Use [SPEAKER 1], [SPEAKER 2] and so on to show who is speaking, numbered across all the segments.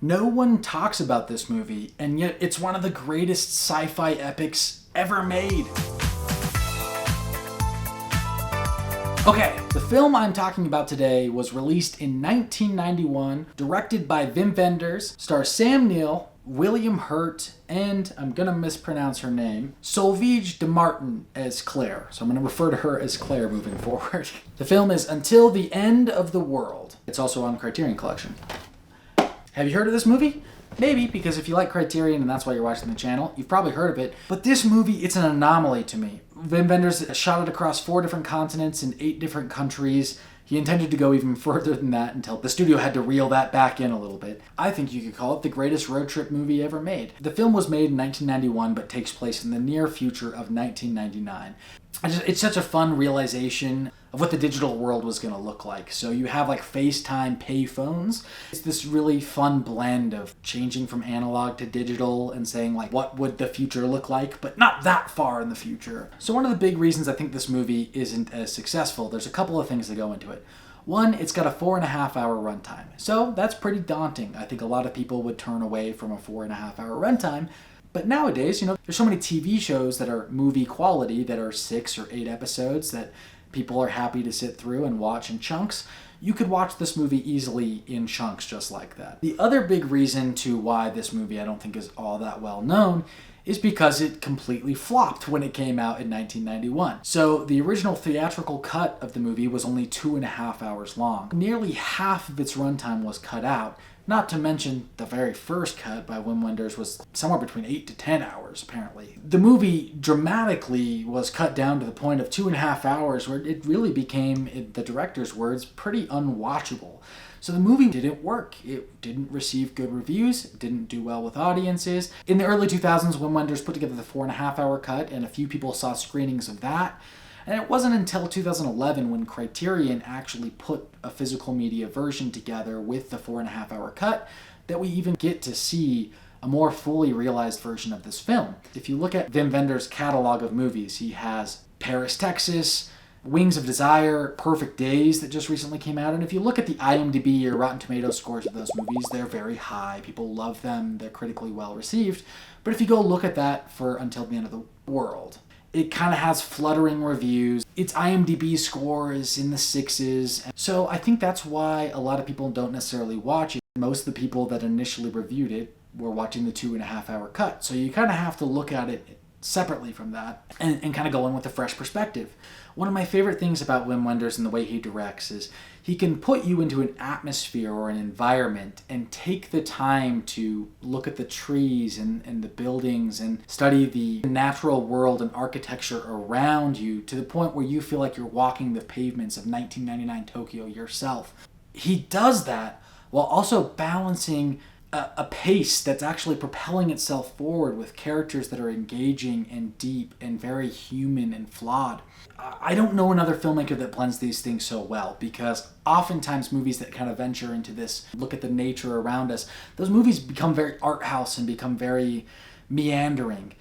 [SPEAKER 1] No one talks about this movie, and yet it's one of the greatest sci-fi epics ever made. Okay, the film I'm talking about today was released in 1991, directed by Wim Wenders, stars Sam Neill, William Hurt, and I'm gonna mispronounce her name, Solveig de Martin as Claire. So I'm gonna refer to her as Claire moving forward. The film is Until the End of the World. It's also on Criterion Collection. Have you heard of this movie? Maybe, because if you like Criterion and that's why you're watching the channel, you've probably heard of it. But this movie, it's an anomaly to me. Wim Wenders shot it across 4 different continents in 8 different countries. He intended to go even further than that until the studio had to reel that back in a little bit. I think you could call it the greatest road trip movie ever made. The film was made in 1991 but takes place in the near future of 1999. It's such a fun realization of what the digital world was going to look like. So you have like FaceTime pay phones. It's this really fun blend of changing from analog to digital and saying like, what would the future look like, but not that far in the future. So one of the big reasons I think this movie isn't as successful, there's a couple of things that go into it. One, it's got a 4.5-hour runtime. So that's pretty daunting. I think a lot of people would turn away from a 4.5-hour runtime. But nowadays, there's so many TV shows that are movie quality that are 6 or 8 episodes that people are happy to sit through and watch in chunks. You could watch this movie easily in chunks just like that. The other big reason to why this movie I don't think is all that well known is because it completely flopped when it came out in 1991. So the original theatrical cut of the movie was only 2.5 hours long. Nearly half of its runtime was cut out. Not to mention, the very first cut by Wim Wenders was somewhere between 8 to 10 hours, apparently. The movie dramatically was cut down to the point of 2.5 hours where it really became, in the director's words, pretty unwatchable. So the movie didn't work. It didn't receive good reviews. It didn't do well with audiences. In the early 2000s, Wim Wenders put together the 4.5-hour cut, and a few people saw screenings of that. And it wasn't until 2011 when Criterion actually put a physical media version together with the 4.5-hour cut that we even get to see a more fully realized version of this film. If you look at Wim Wenders' catalog of movies, he has Paris, Texas, Wings of Desire, Perfect Days that just recently came out. And if you look at the IMDb or Rotten Tomatoes scores of those movies, they're very high. People love them. They're critically well received. But if you go look at that for Until the End of the World, it kind of has fluttering reviews. Its IMDb score is in the 6s. So I think that's why a lot of people don't necessarily watch it. Most of the people that initially reviewed it were watching the 2.5-hour cut. So you kind of have to look at it separately from that and kind of go in with a fresh perspective. One of my favorite things about Wim Wenders and the way he directs is he can put you into an atmosphere or an environment and take the time to look at the trees and the buildings and study the natural world and architecture around you to the point where you feel like you're walking the pavements of 1999 Tokyo yourself. He does that while also balancing a pace that's actually propelling itself forward with characters that are engaging and deep and very human and flawed. I don't know another filmmaker that blends these things so well, because oftentimes movies that kind of venture into this, look at the nature around us, those movies become very art house and become very meandering.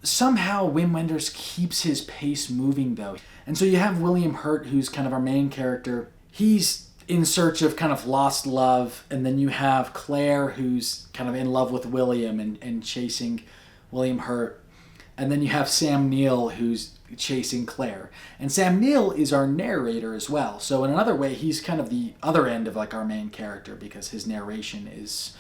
[SPEAKER 1] Somehow Wim Wenders keeps his pace moving though. And so you have William Hurt, who's kind of our main character. He's in search of kind of lost love, and then you have Claire, who's kind of in love with William and chasing William Hurt. And then you have Sam Neill, who's chasing Claire. And Sam Neill is our narrator as well. So in another way, he's kind of the other end of like our main character, because his narration is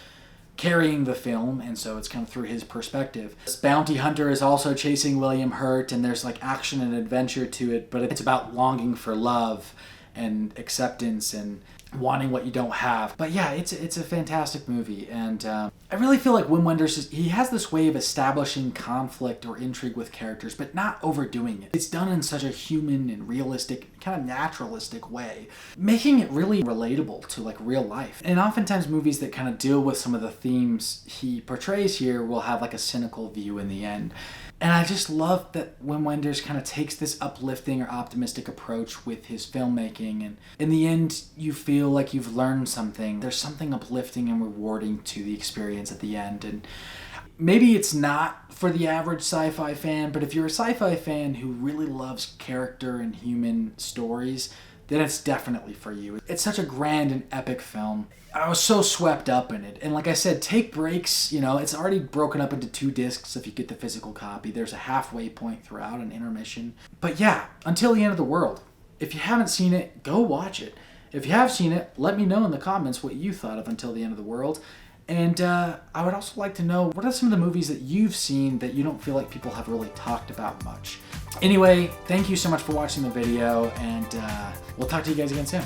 [SPEAKER 1] carrying the film, and so it's kind of through his perspective. This bounty hunter is also chasing William Hurt, and there's like action and adventure to it, but it's about longing for love and acceptance and wanting what you don't have. But yeah, it's a fantastic movie, and I really feel like Wim Wenders, he has this way of establishing conflict or intrigue with characters, but not overdoing it. It's done in such a human and realistic, kind of naturalistic way, making it really relatable to like real life. And oftentimes movies that kind of deal with some of the themes he portrays here will have like a cynical view in the end. And I just love that Wim Wenders kind of takes this uplifting or optimistic approach with his filmmaking. And in the end, you feel like you've learned something. There's something uplifting and rewarding to the experience at the end. And maybe it's not for the average sci-fi fan, but if you're a sci-fi fan who really loves character and human stories, then it's definitely for you. It's such a grand and epic film. I was so swept up in it. And like I said, take breaks. You know, it's already broken up into 2 discs if you get the physical copy. There's a halfway point throughout, an intermission. But yeah, Until the End of the World. If you haven't seen it, go watch it. If you have seen it, let me know in the comments what you thought of Until the End of the World. And I would also like to know, what are some of the movies that you've seen that you don't feel like people have really talked about much? Anyway, thank you so much for watching the video, and we'll talk to you guys again soon.